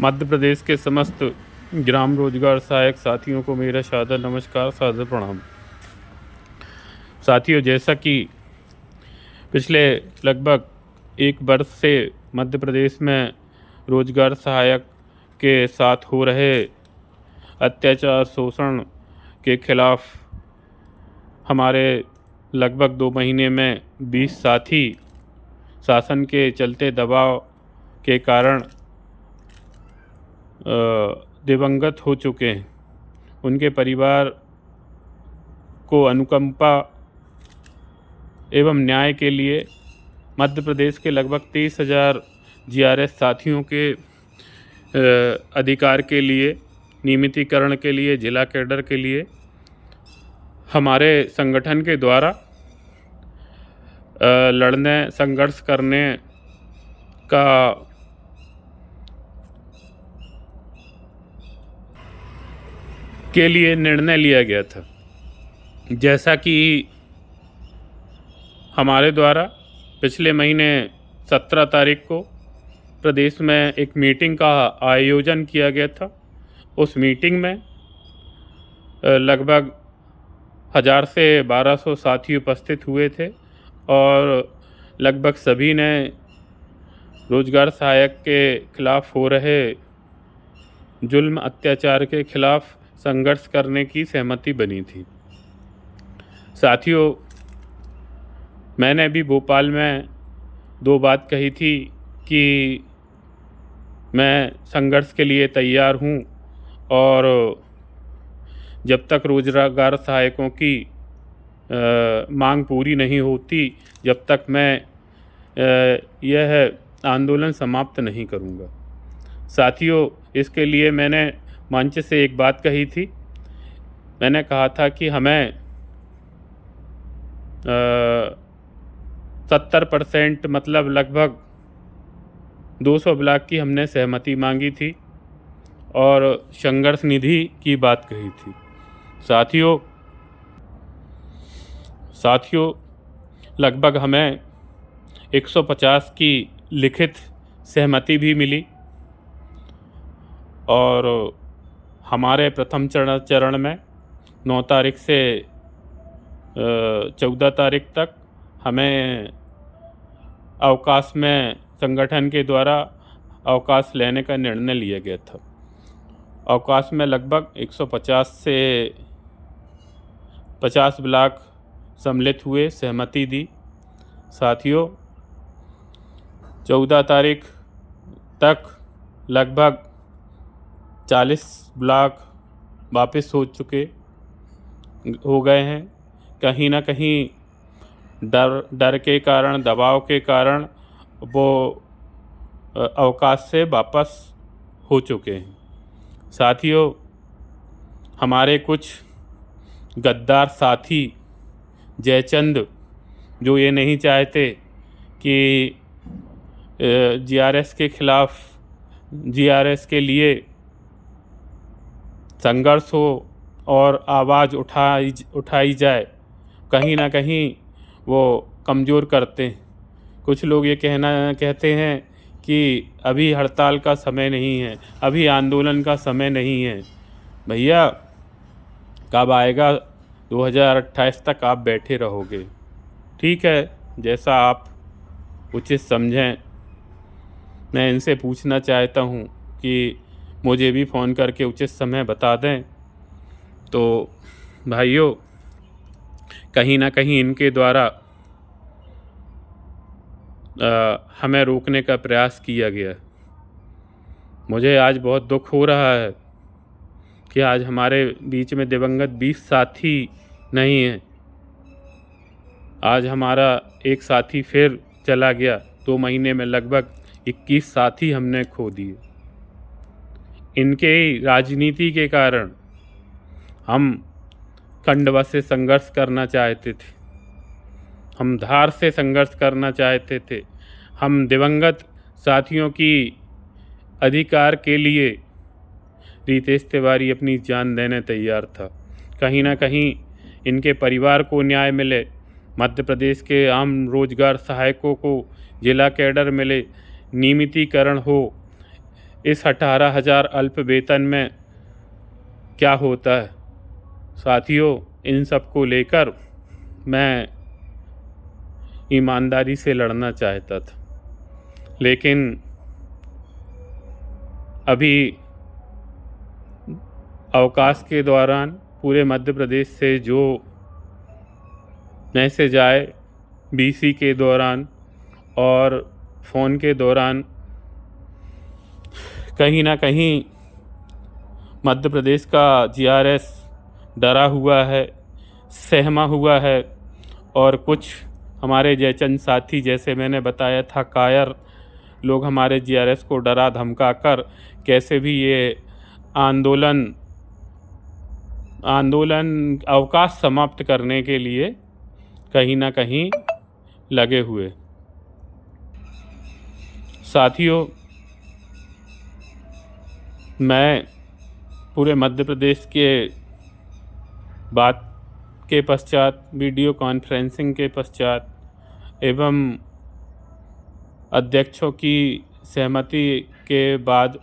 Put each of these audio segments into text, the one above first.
मध्य प्रदेश के समस्त ग्राम रोजगार सहायक साथियों को मेरा सादर नमस्कार, सादर प्रणाम। साथियों, जैसा कि पिछले लगभग एक वर्ष से मध्य प्रदेश में रोजगार सहायक के साथ हो रहे अत्याचार शोषण के खिलाफ हमारे लगभग 2 महीने में 20 साथी शासन के चलते दबाव के कारण दिवंगत हो चुके हैं। उनके परिवार को अनुकंपा एवं न्याय के लिए मध्य प्रदेश के लगभग 30,000 जीआरएस साथियों के अधिकार के लिए, नियमितीकरण के लिए, जिला कैडर के लिए हमारे संगठन के द्वारा लड़ने, संघर्ष करने का के लिए निर्णय लिया गया था। जैसा कि हमारे द्वारा पिछले महीने 17 तारीख को प्रदेश में एक मीटिंग का आयोजन किया गया था। उस मीटिंग में लगभग 1000 से 1200 साथी उपस्थित हुए थे और लगभग सभी ने रोजगार सहायक के खिलाफ हो रहे जुल्म अत्याचार के खिलाफ संघर्ष करने की सहमति बनी थी। साथियों, मैंने भी भोपाल में 2 बात कही थी कि मैं संघर्ष के लिए तैयार हूँ और जब तक रोजगार सहायकों की मांग पूरी नहीं होती, जब तक मैं यह आंदोलन समाप्त नहीं करूँगा। साथियों, इसके लिए मैंने मंच से एक बात कही थी। मैंने कहा था कि हमें 70% मतलब लगभग 200 ब्लॉक की हमने सहमति मांगी थी और संघर्ष निधि की बात कही थी। साथियों, लगभग हमें 150 की लिखित सहमति भी मिली और हमारे प्रथम चरण में 9 तारीख से 14 तारीख तक हमें अवकाश में संगठन के द्वारा अवकाश लेने का निर्णय लिया गया था। अवकाश में लगभग 150 से 50 ब्लॉक सम्मिलित हुए, सहमति दी। साथियों, 14 तारीख तक लगभग 40 ब्लॉक वापस हो गए हैं। कहीं ना कहीं डर के कारण, दबाव के कारण वो अवकाश से वापस हो चुके हैं। साथियों, हमारे कुछ गद्दार साथी जयचंद, जो ये नहीं चाहते कि जीआरएस के खिलाफ, जीआरएस के लिए संघर्ष हो और आवाज़ उठाई जाए, कहीं ना कहीं वो कमज़ोर करते हैं। कुछ लोग ये कहते हैं कि अभी हड़ताल का समय नहीं है, अभी आंदोलन का समय नहीं है। भैया, कब आएगा? 2028 तक आप बैठे रहोगे। ठीक है, जैसा आप उचित समझें। मैं इनसे पूछना चाहता हूँ कि मुझे भी फ़ोन करके उचित समय बता दें। तो भाइयों, कहीं ना कहीं इनके द्वारा हमें रोकने का प्रयास किया गया। मुझे आज बहुत दुख हो रहा है कि आज हमारे बीच में दिवंगत 20 साथी नहीं हैं। आज हमारा एक साथी फिर चला गया। 2 महीने में लगभग 21 साथी हमने खो दिए। इनके राजनीति के कारण हम खंडवा से संघर्ष करना चाहते थे, हम धार से संघर्ष करना चाहते थे, हम दिवंगत साथियों की अधिकार के लिए रितेश तिवारी अपनी जान देने तैयार था। कहीं ना कहीं इनके परिवार को न्याय मिले, मध्य प्रदेश के आम रोजगार सहायकों को जिला कैडर मिले, नियमितीकरण हो, इस 18,000 अल्प वेतन में क्या होता है। साथियों, इन सब को लेकर मैं ईमानदारी से लड़ना चाहता था, लेकिन अभी अवकाश के दौरान पूरे मध्य प्रदेश से जो मैसेज आए, बीसी के दौरान और फ़ोन के दौरान, कहीं ना कहीं मध्य प्रदेश का जीआरएस डरा हुआ है, सहमा हुआ है, और कुछ हमारे जयचंद साथी, जैसे मैंने बताया था, कायर लोग हमारे जीआरएस को डरा धमका कर कैसे भी ये आंदोलन अवकाश समाप्त करने के लिए कहीं ना कहीं लगे हुए। साथियों, मैं पूरे मध्य प्रदेश के बात के पश्चात, वीडियो कॉन्फ्रेंसिंग के पश्चात एवं अध्यक्षों की सहमति के बाद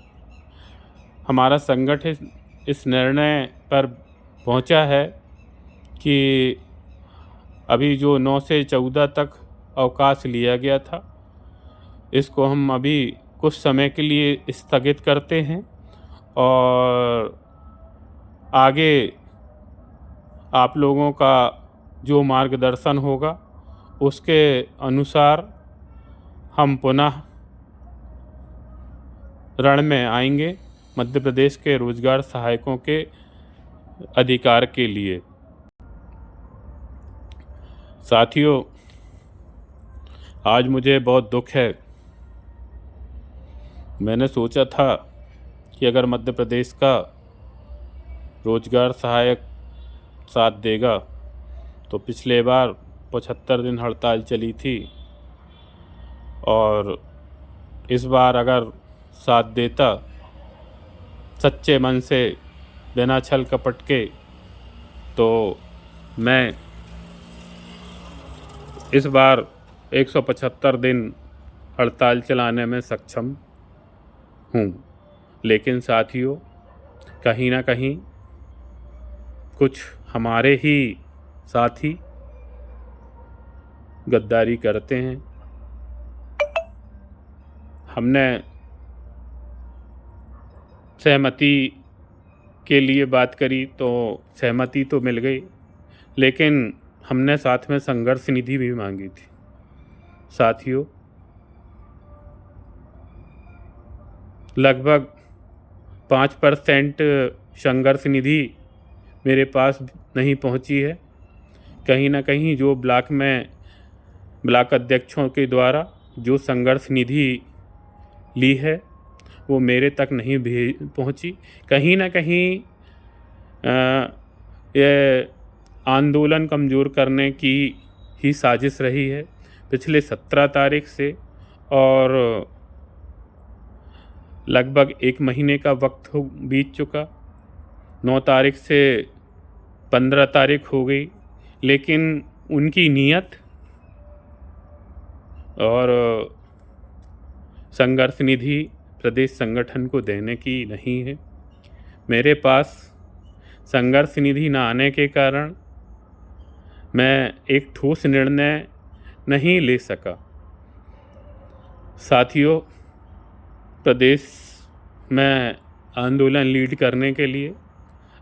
हमारा संगठन इस निर्णय पर पहुंचा है कि अभी जो 9 से 14 तक अवकाश लिया गया था, इसको हम अभी कुछ समय के लिए स्थगित करते हैं और आगे आप लोगों का जो मार्गदर्शन होगा उसके अनुसार हम पुनः रण में आएंगे मध्य प्रदेश के रोजगार सहायकों के अधिकार के लिए। साथियों, आज मुझे बहुत दुख है। मैंने सोचा था कि अगर मध्य प्रदेश का रोजगार सहायक साथ देगा तो पिछले बार 75 दिन हड़ताल चली थी, और इस बार अगर साथ देता सच्चे मन से, बिना छल कपट के, तो मैं इस बार 175 दिन हड़ताल चलाने में सक्षम हूँ। लेकिन साथियों, कहीं ना कहीं कुछ हमारे ही साथी गद्दारी करते हैं। हमने सहमति के लिए बात करी तो सहमति तो मिल गई, लेकिन हमने साथ में संघर्ष निधि भी मांगी थी। साथियों, लगभग 5% संघर्ष निधि मेरे पास नहीं पहुंची है। कहीं ना कहीं जो ब्लॉक अध्यक्षों के द्वारा जो संघर्ष निधि ली है वो मेरे तक नहीं पहुंची। कहीं ना कहीं ये आंदोलन कमज़ोर करने की ही साजिश रही है पिछले 17 तारीख से, और लगभग 1 महीने का वक्त बीत चुका। 9 तारीख से 15 तारीख हो गई, लेकिन उनकी नीयत और संघर्ष निधि प्रदेश संगठन को देने की नहीं है। मेरे पास संघर्ष निधि न आने के कारण मैं एक ठोस निर्णय नहीं ले सका। साथियों, प्रदेश में आंदोलन लीड करने के लिए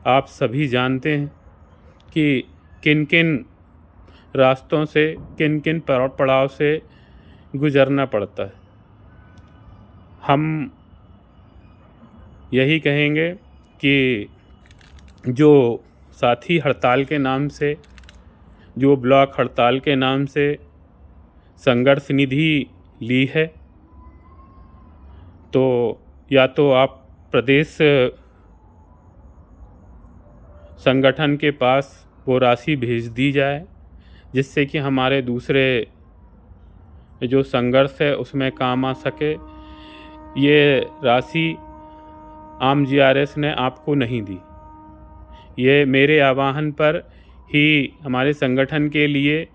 आप सभी जानते हैं कि किन किन रास्तों से, किन किन पड़ाव से गुजरना पड़ता है। हम यही कहेंगे कि जो साथी हड़ताल के नाम से, जो ब्लॉक हड़ताल के नाम से संघर्ष निधि ली है, तो या तो आप प्रदेश संगठन के पास वो राशि भेज दी जाए, जिससे कि हमारे दूसरे जो संघर्ष है उसमें काम आ सके। ये राशि आम जीआरएस ने आपको नहीं दी, ये मेरे आह्वान पर ही हमारे संगठन के लिए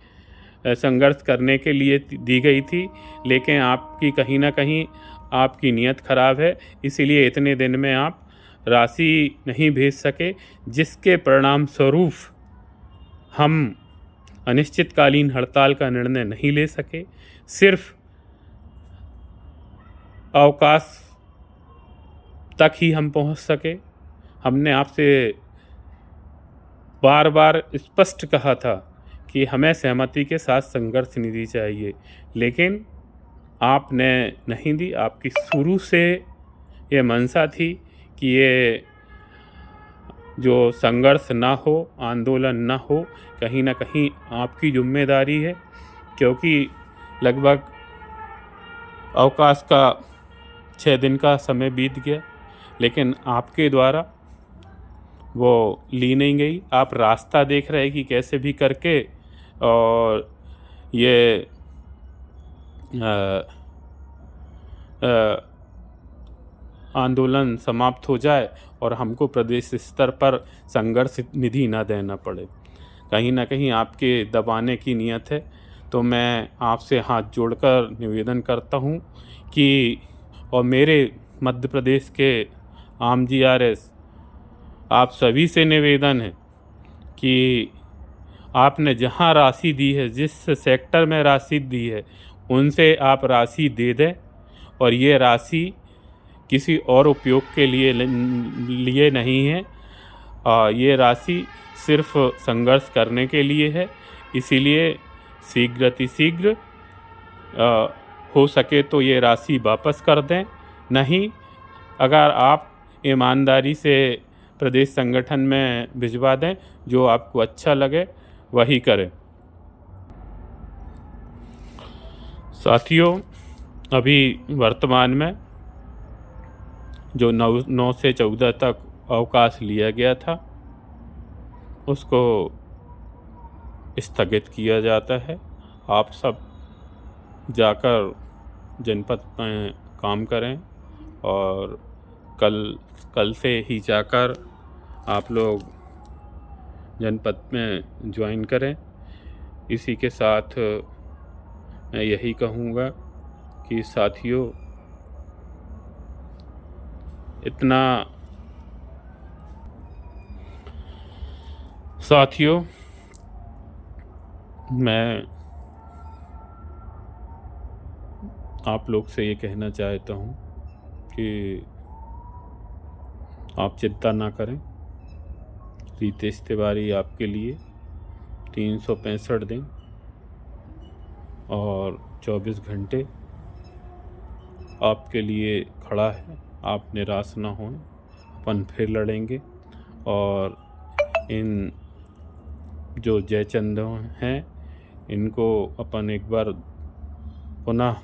संघर्ष करने के लिए दी गई थी। लेकिन आपकी कहीं ना कहीं आपकी नीयत ख़राब है, इसीलिए इतने दिन में आप राशि नहीं भेज सके, जिसके परिणाम स्वरूप हम अनिश्चितकालीन हड़ताल का निर्णय नहीं ले सके। सिर्फ अवकाश तक ही हम पहुंच सके। हमने आपसे बार बार स्पष्ट कहा था कि हमें सहमति के साथ संघर्ष निधि चाहिए, लेकिन आपने नहीं दी। आपकी शुरू से ये मंशा थी कि ये जो संघर्ष ना हो, आंदोलन ना हो, कहीं ना कहीं आपकी जिम्मेदारी है, क्योंकि लगभग अवकाश का 6 दिन का समय बीत गया, लेकिन आपके द्वारा वो ली नहीं गई। आप रास्ता देख रहे कि कैसे भी करके और ये आंदोलन समाप्त हो जाए और हमको प्रदेश स्तर पर संघर्ष निधि ना देना पड़े। कहीं ना कहीं आपके दबाने की नीयत है। तो मैं आपसे हाथ जोड़कर निवेदन करता हूँ कि और मेरे मध्य प्रदेश के आम GRS आप सभी से निवेदन है कि आपने जहाँ राशि दी है, जिस सेक्टर में राशि दी है, उनसे आप राशि दे दें और ये राशि किसी और उपयोग के लिए नहीं है। ये राशि सिर्फ संघर्ष करने के लिए है। इसीलिए शीघ्र हो सके तो ये राशि वापस कर दें। नहीं, अगर आप ईमानदारी से प्रदेश संगठन में भिजवा दें, जो आपको अच्छा लगे वही करें। साथियों, अभी वर्तमान में जो 9 से 14 तक अवकाश लिया गया था, उसको स्थगित किया जाता है। आप सब जाकर जनपद में काम करें और कल से ही जाकर आप लोग जनपद में ज्वाइन करें। इसी के साथ मैं यही कहूँगा कि साथियों, मैं आप लोग से ये कहना चाहता हूँ कि आप चिंता ना करें। रितेश तिवारी आपके लिए 365 दिन और 24 घंटे आपके लिए खड़ा है। आप निराश ना हों, अपन फिर लड़ेंगे और इन जो जयचंद हैं इनको अपन एक बार पुनः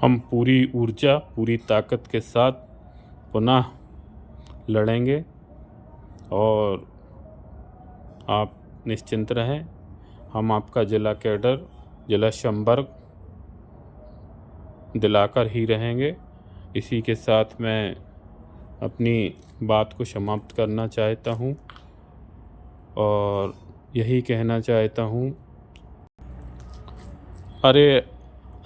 हम पूरी ऊर्जा, पूरी ताकत के साथ पुनः लड़ेंगे और आप निश्चिंत रहें। हम आपका जिला कैडर, जिला संपर्क दिलाकर ही रहेंगे। इसी के साथ मैं अपनी बात को समाप्त करना चाहता हूँ और यही कहना चाहता हूँ, अरे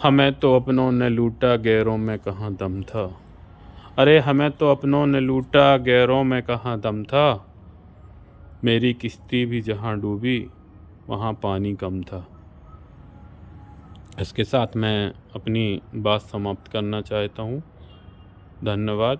हमें तो अपनों ने लूटा, गैरों में कहाँ दम था। अरे हमें तो अपनों ने लूटा, गैरों में कहाँ दम था। मेरी किश्ती भी जहाँ डूबी, वहाँ पानी कम था। इसके साथ मैं अपनी बात समाप्त करना चाहता हूँ। धन्यवाद।